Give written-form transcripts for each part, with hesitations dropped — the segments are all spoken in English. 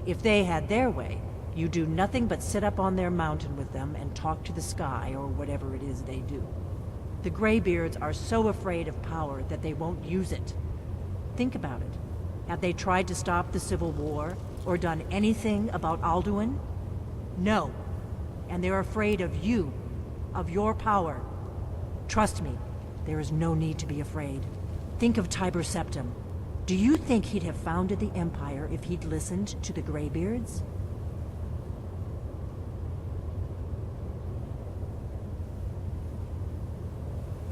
If they had their way, you do nothing but sit up on their mountain with them and talk to the sky or whatever it is they do. The Greybeards are so afraid of power that they won't use it. Think about it. Have they tried to stop the Civil War or done anything about Alduin? No. And they're afraid of you, of your power. Trust me, there is no need to be afraid. Think of Tiber Septim. Do you think he'd have founded the Empire if he'd listened to the Greybeards?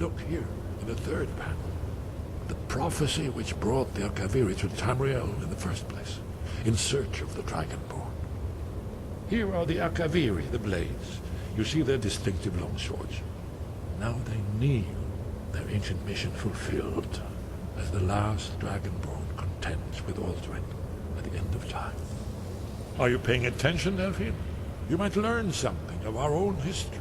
Look here, in the third panel. The prophecy which brought the Akaviri to Tamriel in the first place, in search of the Dragonborn. Here are the Akaviri, the blades. You see their distinctive long swords. Now they kneel, their ancient mission fulfilled, as the last Dragonborn contends with Alduin at the end of time. Are you paying attention, Delphine? You might learn something of our own history.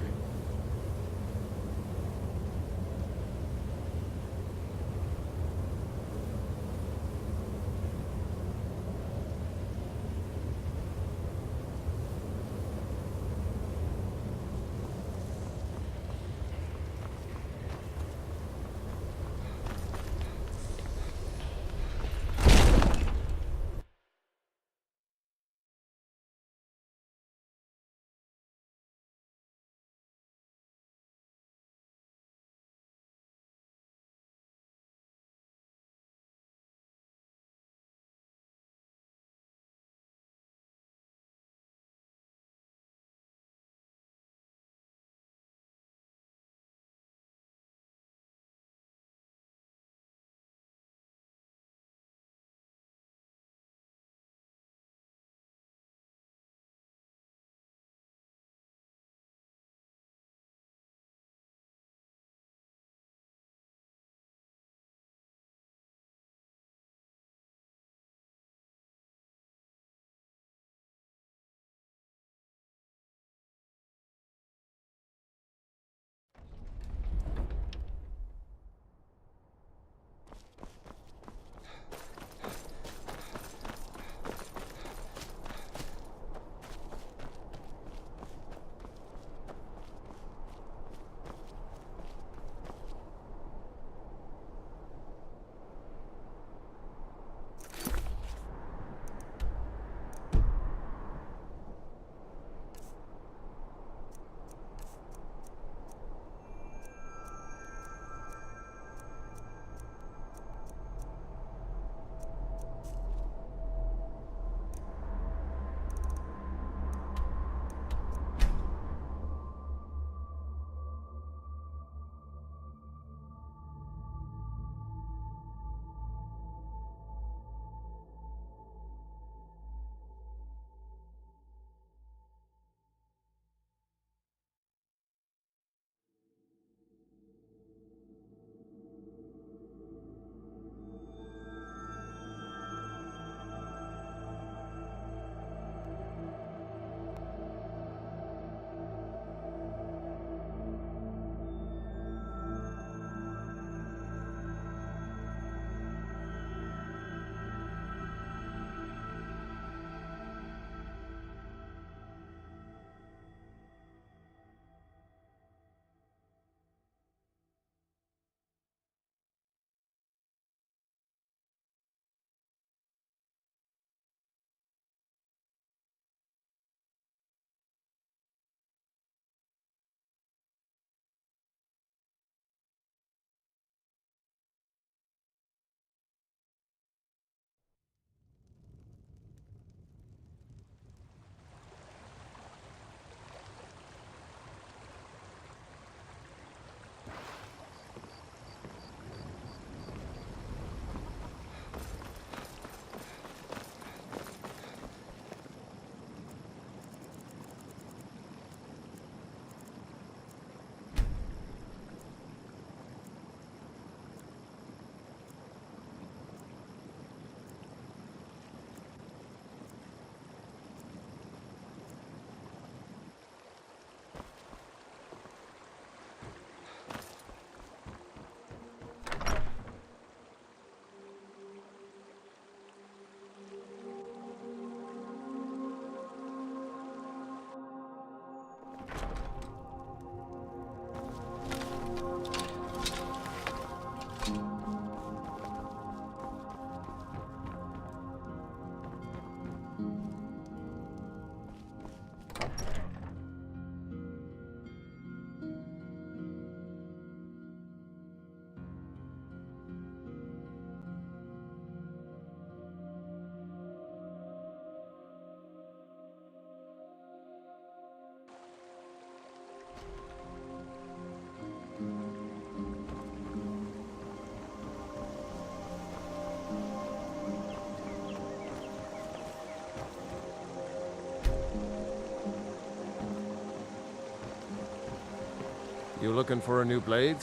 You looking for a new blade?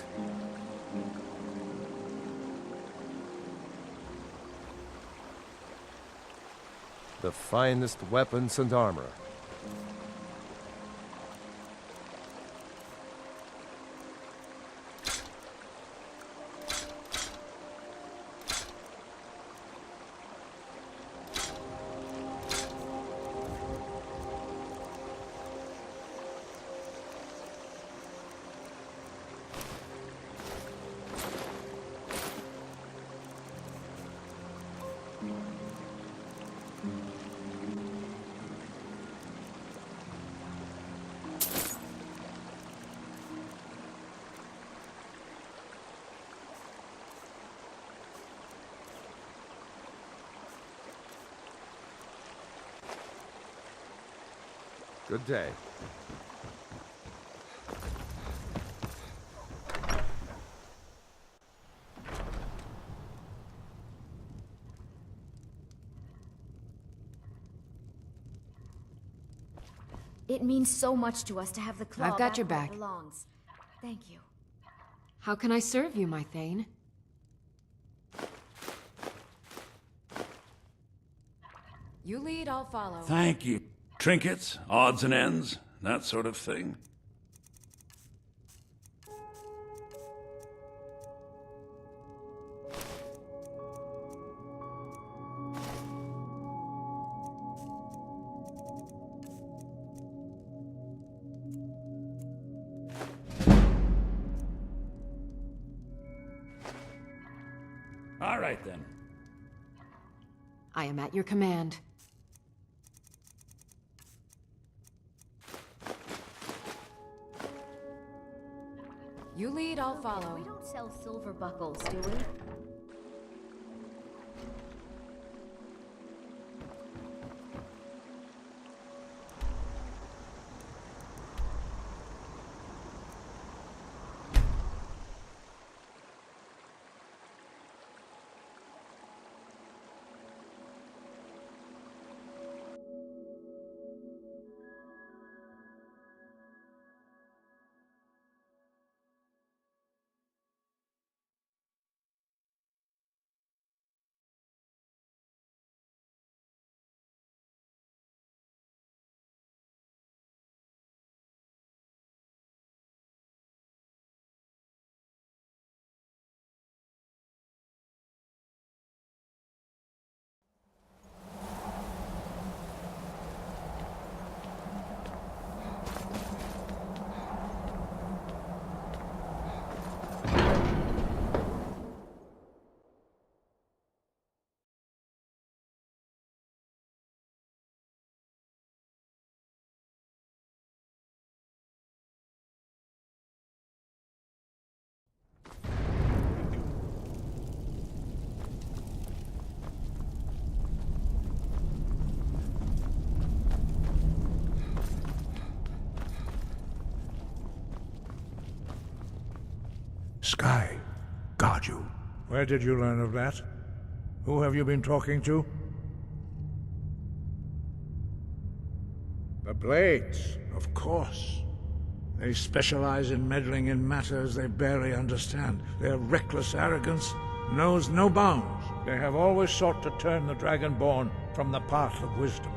The finest weapons and armor. Good day. It means so much to us to have the claw I've got your where it back. belongs. Thank you. How can I serve you, my Thane? You lead, I'll follow. Thank you. Trinkets, odds and ends, that sort of thing. All right, then. I am at your command. You lead, I'll follow. We don't sell silver buckles, do we? Sky, guard you. Where did you learn of that? Who have you been talking to? The Blades, of course. They specialize in meddling in matters they barely understand. Their reckless arrogance knows no bounds. They have always sought to turn the Dragonborn from the path of wisdom.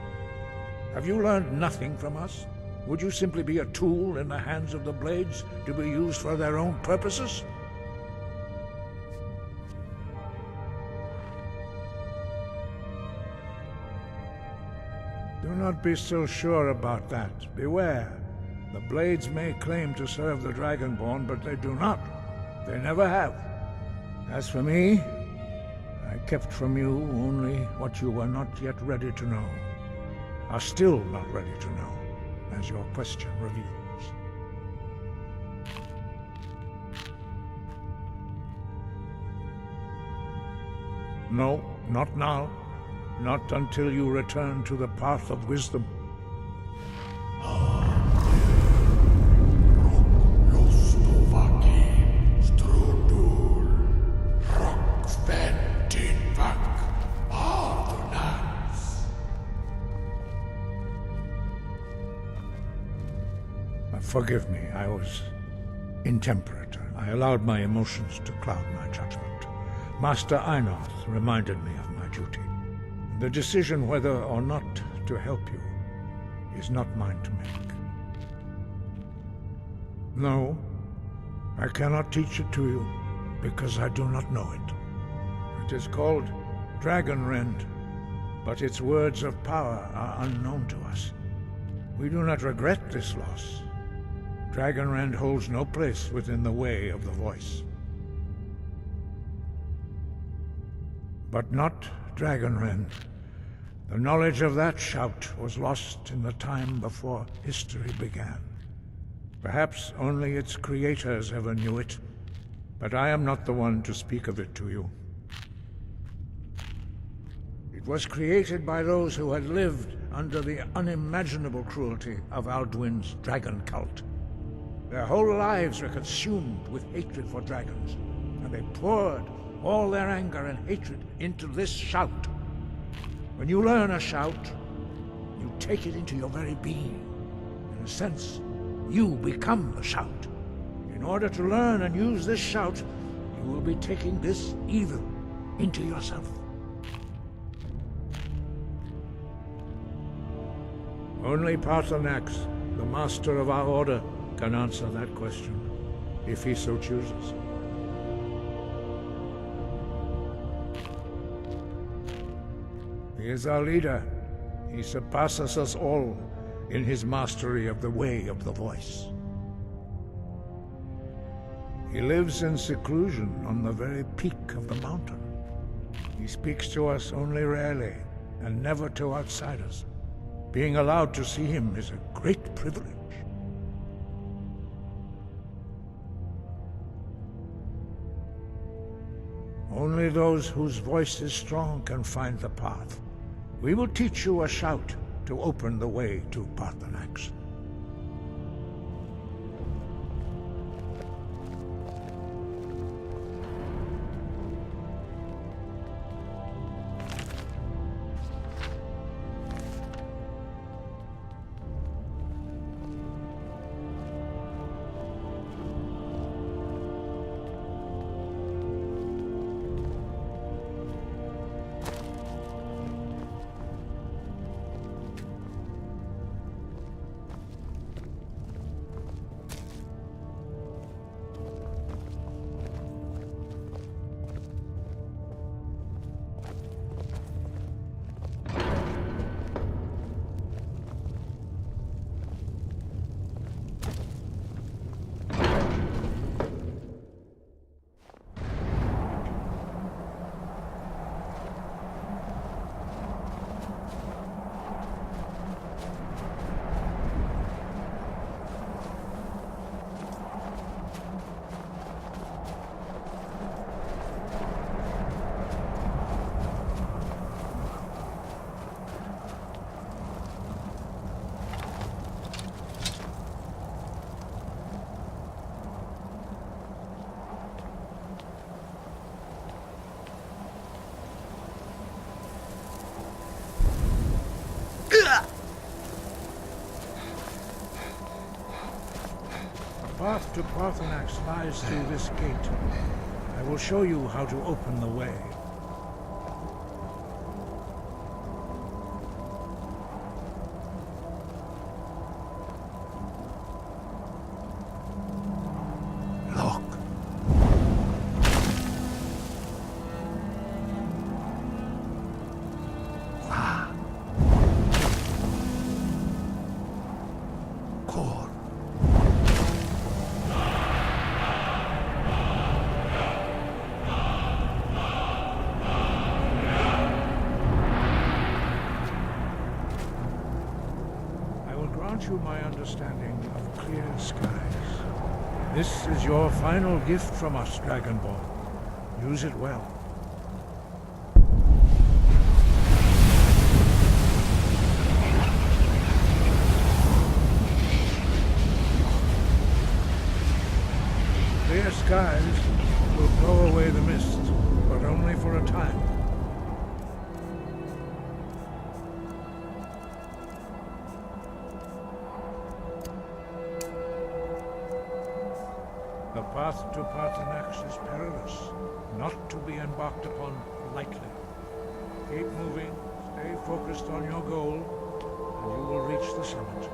Have you learned nothing from us? Would you simply be a tool in the hands of the Blades to be used for their own purposes? Do not be so sure about that. Beware. The Blades may claim to serve the Dragonborn, but they do not. They never have. As for me, I kept from you only what you were not yet ready to know. Are still not ready to know, as your question reveals. No, not now. Not until you return to the path of wisdom. Forgive me, I was intemperate. I allowed my emotions to cloud my judgment. Master Einarth reminded me of my duty. The decision whether or not to help you is not mine to make. No, I cannot teach it to you because I do not know it. It is called Dragonrend, but its words of power are unknown to us. We do not regret this loss. Dragonrend holds no place within the way of the voice. But not Dragonrend. The knowledge of that shout was lost in the time before history began. Perhaps only its creators ever knew it, but I am not the one to speak of it to you. It was created by those who had lived under the unimaginable cruelty of Alduin's dragon cult. Their whole lives were consumed with hatred for dragons, and they poured all their anger and hatred into this shout. When you learn a shout, you take it into your very being. In a sense, you become the shout. In order to learn and use this shout, you will be taking this evil into yourself. Only Paarthurnax, the master of our order, can answer that question, if he so chooses. He is our leader. He surpasses us all in his mastery of the way of the voice. He lives in seclusion on the very peak of the mountain. He speaks to us only rarely, and never to outsiders. Being allowed to see him is a great privilege. Only those whose voice is strong can find the path. We will teach you a shout to open the way to Paarthurnax. The path to Paarthurnax lies through this gate. I will show you how to open the way. Look. Core. You my understanding of clear skies. This is your final gift from us, Dragonborn. Use it well. Clear skies will blow away the mist, but only for a time. The path to Parthenax is perilous, not to be embarked upon lightly. Keep moving, stay focused on your goal, and you will reach the summit.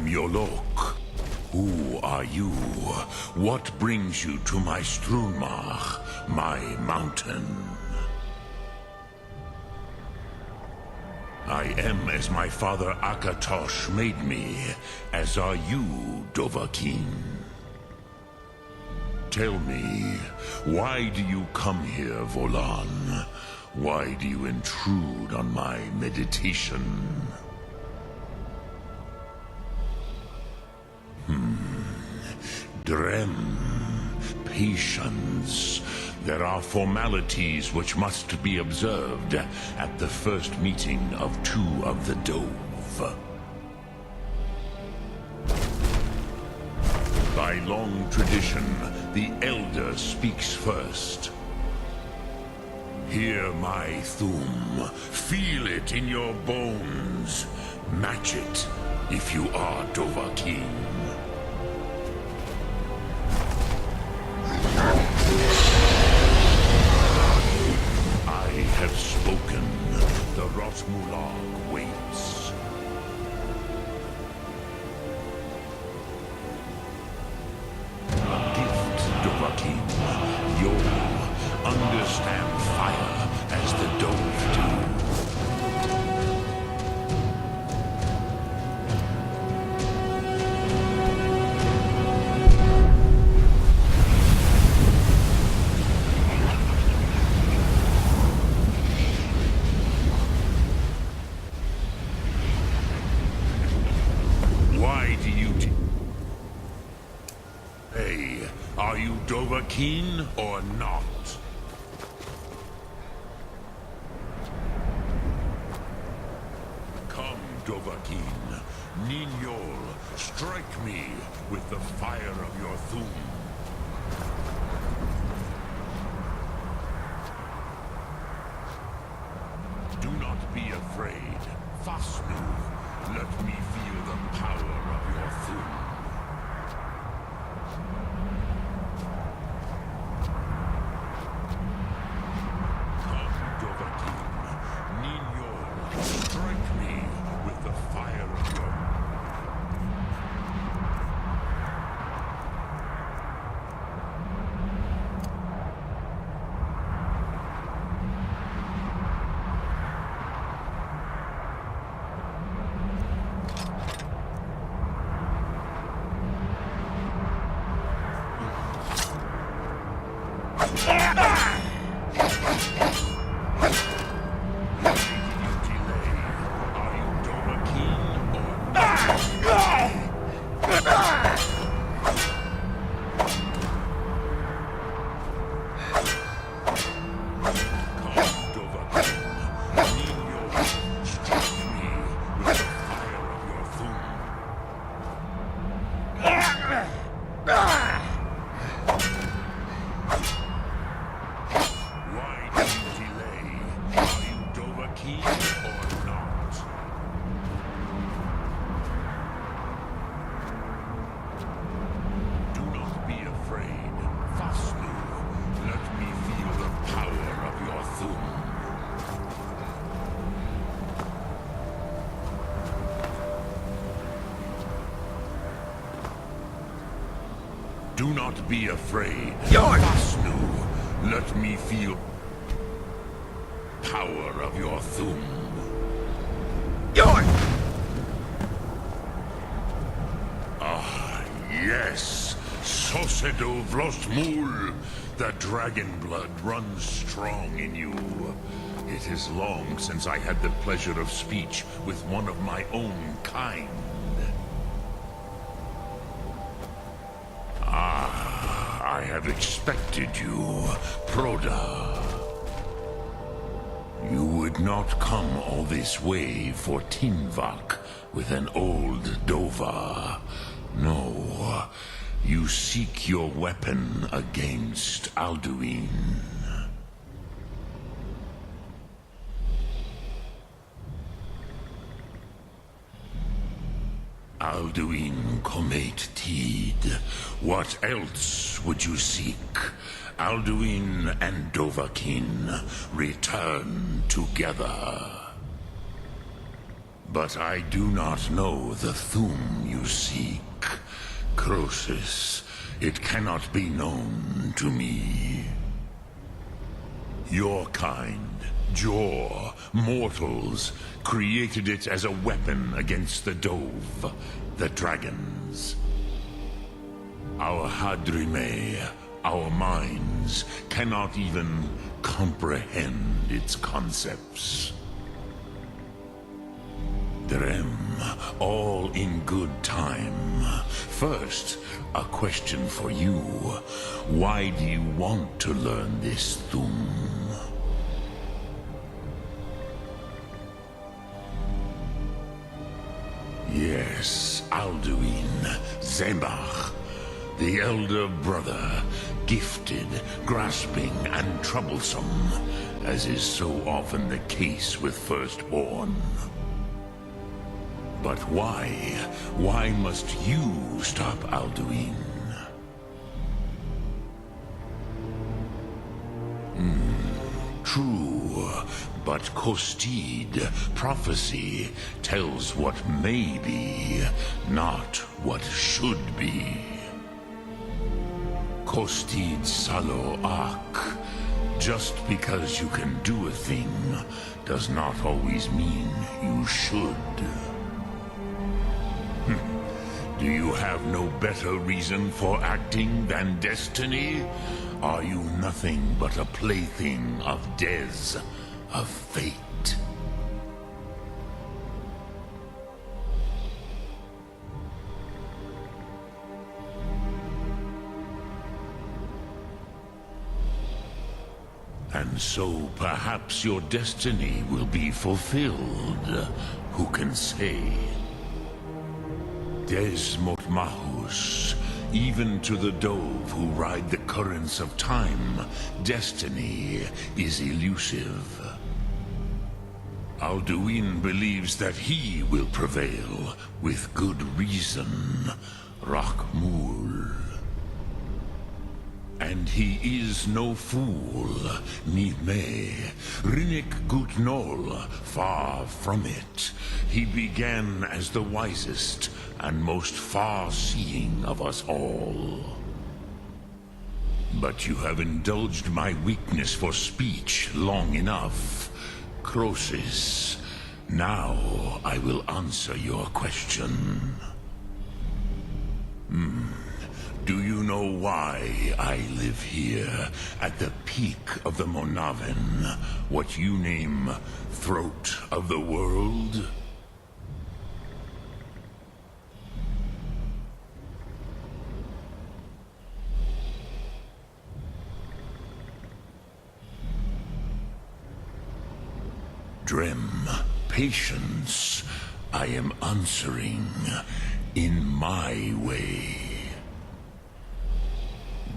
Yolok. Who are you? What brings you to my Strunmach, my mountain? I am as my father Akatosh made me, as are you, Dovahkiin. Tell me, why do you come here, Volan? Why do you intrude on my meditation? Drem, patience. There are formalities which must be observed at the first meeting of two of the Dove. By long tradition, the Elder speaks first. Hear my Thum. Feel it in your bones. Match it if you are Dovahkiin. I have spoken. The Rosmulag waits. A gift, Dovahkiin. You'll understand fire as the Dove do. Why do you Hey, are you Dovahkiin or not? Come, Dovahkiin. Ninyol, strike me with the fire of your Thum. Do not be afraid. Fasnu, let me feel the power of your Thum. Come, Dovahkiin. Ninyol, strike me with the fire of your... Do not be afraid. Fasnu, let me feel power of your Thum. Ah, yes. Sosedo Vlostmul. The dragon blood runs strong in you. It is long since I had the pleasure of speech with one of my own kind. I have expected you, Proda. You would not come all this way for Tinvak with an old Dova. No, you seek your weapon against Alduin. Alduin Comate Teed. What else would you seek? Alduin and Dovahkiin return together. But I do not know the Thum you seek. Croesus, it cannot be known to me. Your kind, Jor, mortals, created it as a weapon against the Dove, the dragons. Our Hadrime, our minds, cannot even comprehend its concepts. Drem, all in good time. First, a question for you. Why do you want to learn this Thum? Yes, Alduin, Zembach, the elder brother, gifted, grasping, and troublesome, as is so often the case with Firstborn. But why? Why must you stop Alduin? True, but Kostid, prophecy, tells what may be, not what should be. Kostid Salo Ak. Just because you can do a thing does not always mean you should. Do you have no better reason for acting than destiny? Are you nothing but a plaything of Des, of fate? And so perhaps your destiny will be fulfilled. Who can say? Des Motmahus, even to the Dove who ride the currents of time, destiny is elusive. Alduin believes that he will prevail, with good reason. Rakmul. And he is no fool, Nime. Rinnik Gutnol, far from it. He began as the wisest and most far-seeing of us all. But you have indulged my weakness for speech long enough. Croesus, now I will answer your question. Do you know why I live here, at the peak of the Monaven, what you name Throat of the World? Drem, patience. I am answering in my way.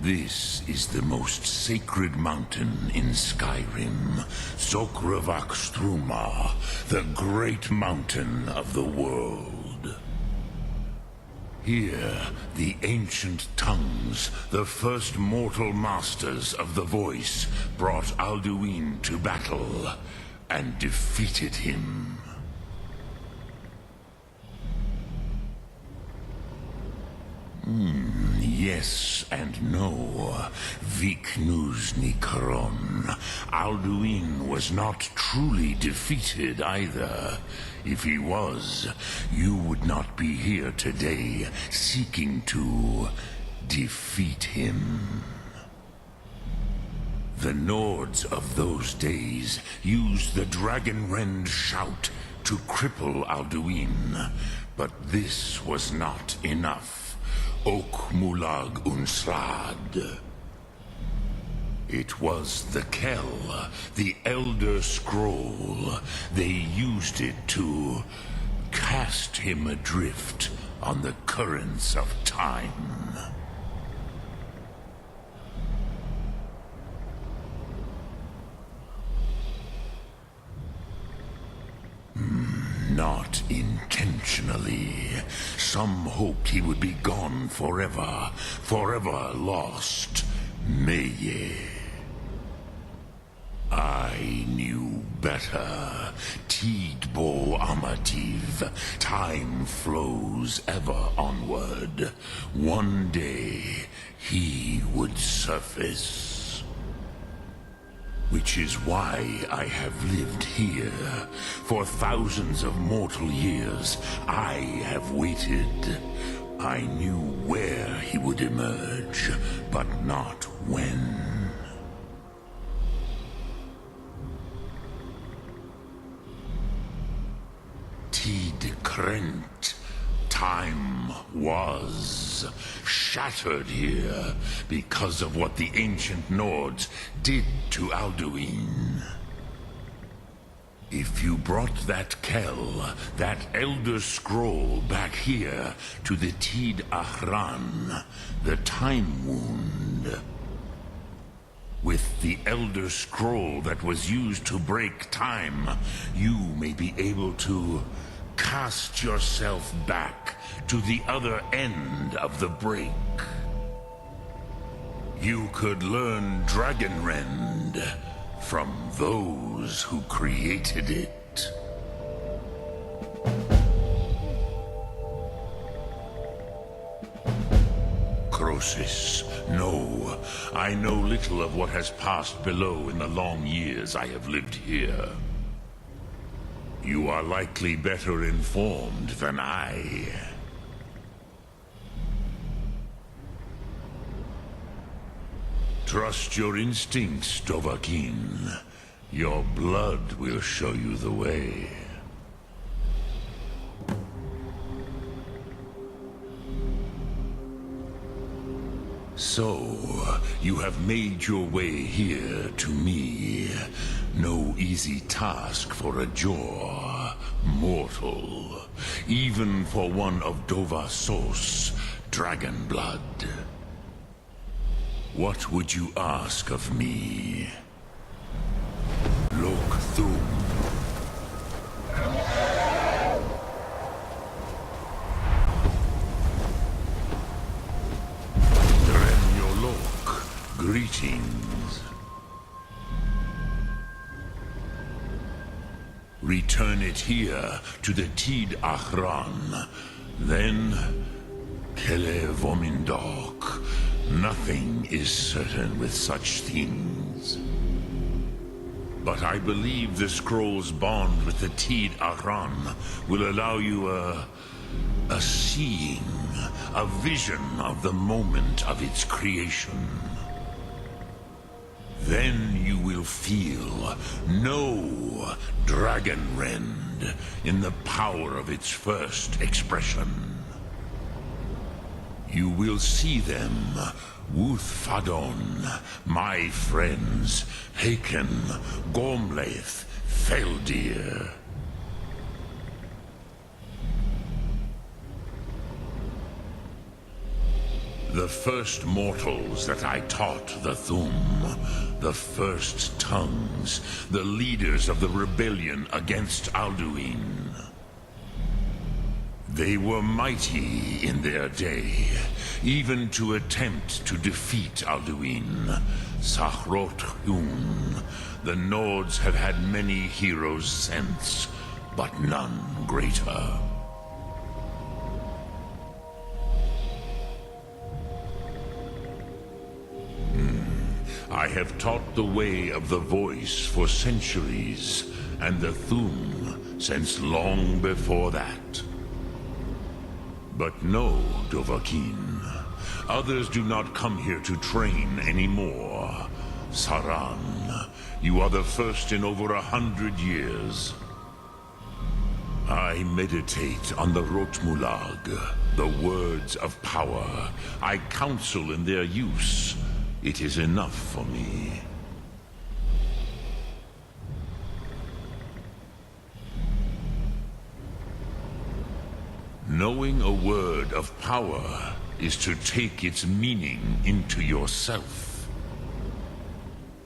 This is the most sacred mountain in Skyrim, Sokravak Struma, the great mountain of the world. Here, the ancient tongues, the first mortal masters of the voice, brought Alduin to battle and defeated him. Yes and no. Viknuzny Karon. Alduin was not truly defeated either. If he was, you would not be here today seeking to defeat him. The Nords of those days used the Dragonrend shout to cripple Alduin, but this was not enough. Ok Mulag Unslad. It was the Kell, the Elder Scroll. They used it to cast him adrift on the currents of time. Not intentionally. Some hoped he would be gone forever, forever lost. Meye. I knew better. Tidbo Amativ. Time flows ever onward. One day, he would surface. Which is why I have lived here. For thousands of mortal years, I have waited. I knew where he would emerge, but not when. Tid Krent. Time was shattered here because of what the ancient Nords did to Alduin. If you brought that Kell, that Elder Scroll back here to the Tid Ahran, the Time Wound, with the Elder Scroll that was used to break time, you may be able to cast yourself back to the other end of the break. You could learn Dragonrend from those who created it. Crosis, no. I know little of what has passed below in the long years I have lived here. You are likely better informed than I. Trust your instincts, Dovahkiin. Your blood will show you the way. So, you have made your way here to me. No easy task for a Jor, mortal. Even for one of Dovahsos, dragon blood. What would you ask of me? Lok Thum. Greetings. Return it here to the Tid Ahran. Then, Kele Vomindok. Nothing is certain with such things. But I believe the scroll's bond with the Tid Ahran will allow you a seeing, a vision of the moment of its creation. Then you will feel, know Dragonrend in the power of its first expression. You will see them, Wuthfadon, my friends, Haken, Gormlaith, Feldir. The first mortals that I taught the Thum, the first tongues, the leaders of the rebellion against Alduin. They were mighty in their day, even to attempt to defeat Alduin. Sahrot Hun, the Nords have had many heroes since, but none greater. I have taught the way of the voice for centuries, and the Thum since long before that. But no, Dovahkiin. Others do not come here to train anymore. Saran, you are the first in over 100 years. I meditate on the Rotmulag, the words of power. I counsel in their use. It is enough for me. Knowing a word of power is to take its meaning into yourself.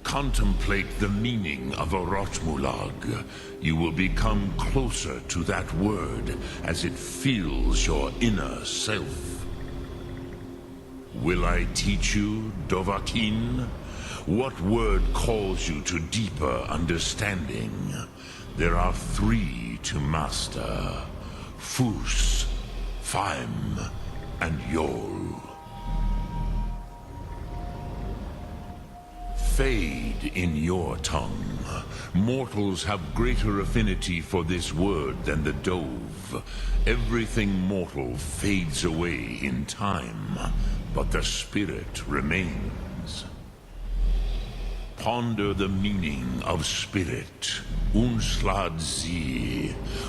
Contemplate the meaning of a Rotmulag. You will become closer to that word as it fills your inner self. Will I teach you, Dovahkiin? What word calls you to deeper understanding? There are three to master. Fus, Faim, and Yol. Fade in your tongue. Mortals have greater affinity for this word than the Dove. Everything mortal fades away in time, but the spirit remains. Ponder the meaning of spirit. Unslad Zi.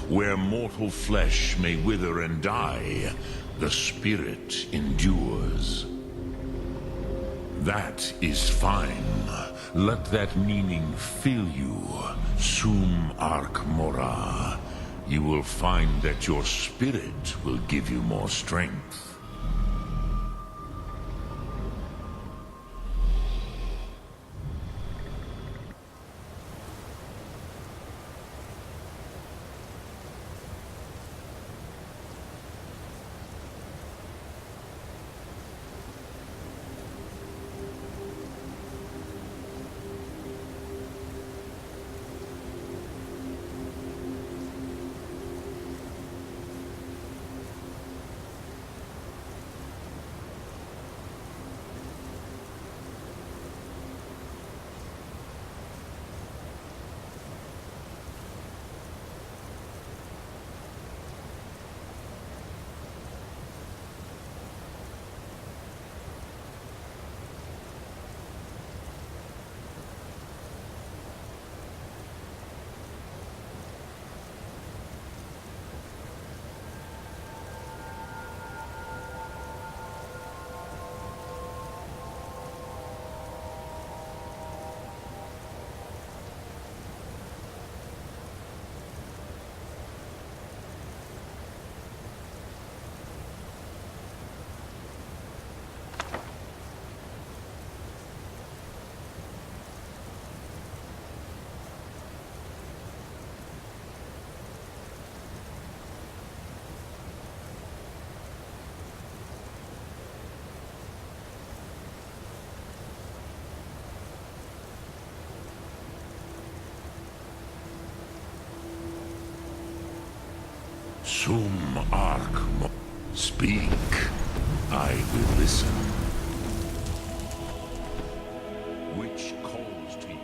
Where mortal flesh may wither and die, the spirit endures. That is fine. Let that meaning fill you. Sum Ark Mora. You will find that your spirit will give you more strength. Sum Ark Mo. Speak. I will listen. Which calls to you?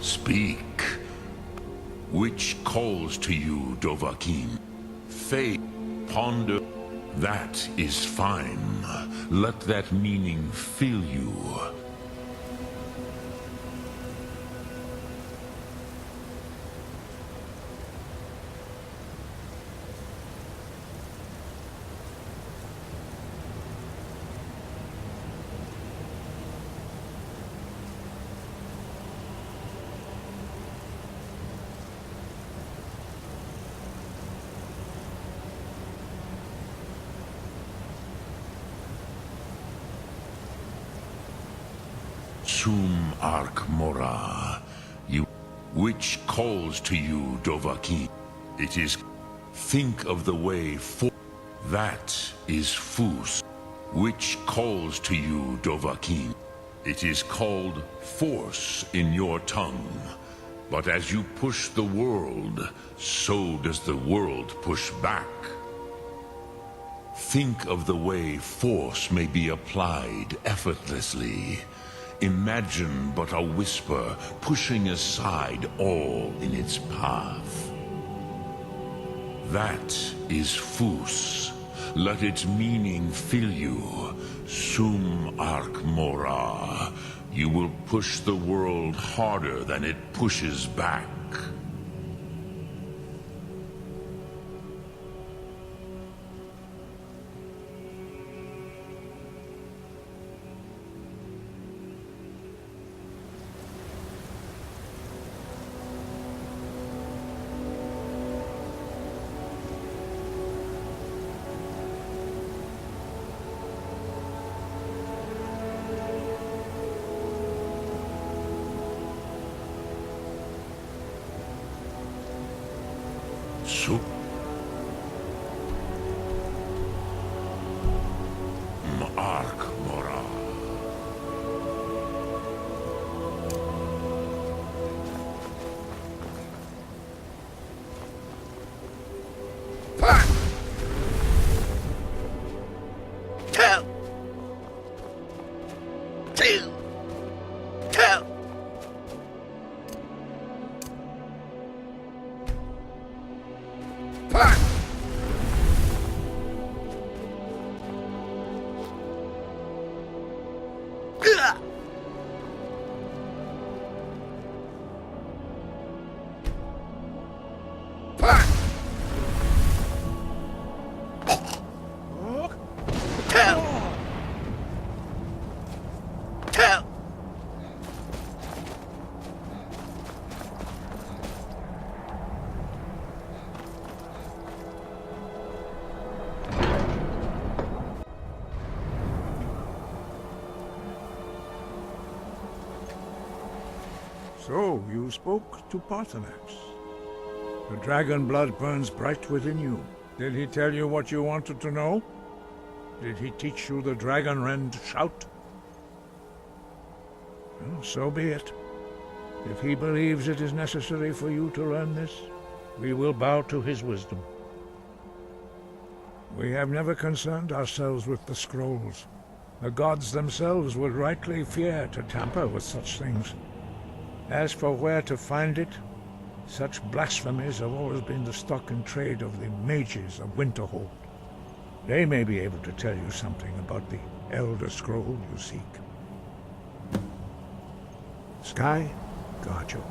Speak. Which calls to you, Dovahkiin? Fate, ponder. That is fine. Let that meaning fill you. Sum Ark Mora. You, which calls to you, Dovahkiin. It is, think of the way for. That is Fus, which calls to you, Dovahkiin. It is called force in your tongue. But as you push the world, so does the world push back. Think of the way force may be applied effortlessly. Imagine but a whisper pushing aside all in its path. That is Fus. Let its meaning fill you. Sum arc mora. You will push the world harder than it pushes back. Sum arc mora. So, you spoke to Parthenax. The dragon blood burns bright within you. Did he tell you what you wanted to know? Did he teach you the dragon rend shout? Well, so be it. If he believes it is necessary for you to learn this, we will bow to his wisdom. We have never concerned ourselves with the scrolls. The gods themselves would rightly fear to tamper with such things. As for where to find it, such blasphemies have always been the stock and trade of the mages of Winterhold. They may be able to tell you something about the Elder Scroll you seek. Sky, guard you.